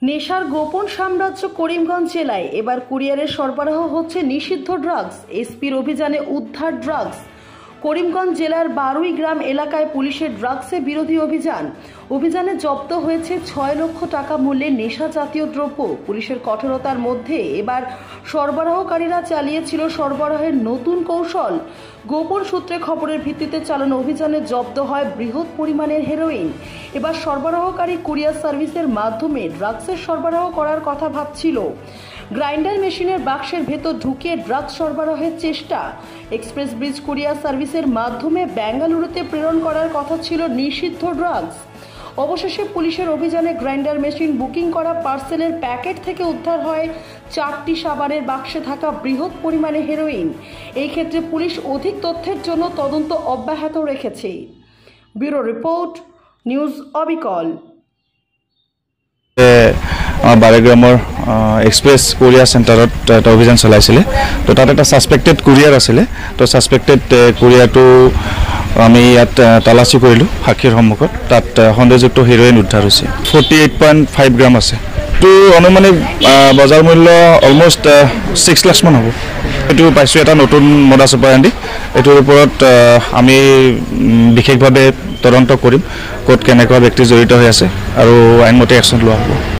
নেশার গোপন সাম্রাজ্য করিমগঞ্জ জেলায় এবার কুরিয়ারের সরবরাহ হচ্ছে নিষিদ্ধ ড্রাগস। এসপির অভিযানে উদ্ধার ড্রাগস। করিমগঞ্জ জেলার বারুই গ্রাম এলাকায় পুলিশের ড্রাগসে বিরোধী অভিযানে জব্দ হয়েছে 6 লক্ষ টাকা মূল্যের নেশা জাতীয় দ্রব্য। পুলিশের কঠোরতার মধ্যে এবার সরবরাহকারীরা চালিয়েছিল সরবরাহের নতুন কৌশল। গোপন সূত্রে খবরের ভিত্তিতে চালানো অভিযানে জব্দ হয় বৃহৎ পরিমাণের হেরোইন। এবার সরবরাহকারী কুরিয়ার সার্ভিসের মাধ্যমে ড্রাগসের সরবরাহ করার কথা ভাবছিল। গ্রাইন্ডার মেশিনের বাক্সের ভেতর ঢুকিয়ে ড্রাগস সরবরাহের চেষ্টা। এক্সপ্রেস ব্রিজ কুরিয়ার সার্ভিসের মাধ্যমে বেঙ্গালুরুতে প্রেরণ করার কথা ছিল নিষিদ্ধ ড্রাগস। অবশেষে পুলিশের অভিযানে গ্রাইন্ডার মেশিন বুকিং করা পার্সেলের প্যাকেট থেকে উদ্ধার হয় 4টি সাবানের বাক্সে থাকা বৃহৎ পরিমাণে হেরোইন। এই ক্ষেত্রে পুলিশ অধিক তথ্যের জন্য তদন্ত অব্যাহত রেখেছে। ব্যুরো রিপোর্ট, নিউজ অবিকল। বাৰেগ্ৰামৰ এক্সপ্ৰেছ কুৰিয়াৰ চেণ্টাৰত এটা অভিযান চলাইছিলে। তো তাত এটা ছাছপেক্টেড কুৰিয়াৰ আছিলে। তো ছাছপেক্টেড কুৰিয়াৰটো আমি ইয়াত তালাচী কৰিলোঁ সাক্ষীৰ সন্মুখত। তাত সন্দেহযুক্ত হিৰ'ইন উদ্ধাৰ হৈছে। 48.5 গ্ৰাম আছে। তো অনুমানিক বজাৰ মূল্য অলমষ্ট 6 লাখমান হ'ব। এইটো পাইছোঁ এটা নতুন মডাছ অপাৰেণ্ডি। এইটোৰ ওপৰত আমি বিশেষভাৱে তদন্ত কৰিম ক'ত কেনেকুৱা ব্যক্তি জড়িত হৈ আছে আৰু আইনমতে একশ্যন লোৱা হ'ব।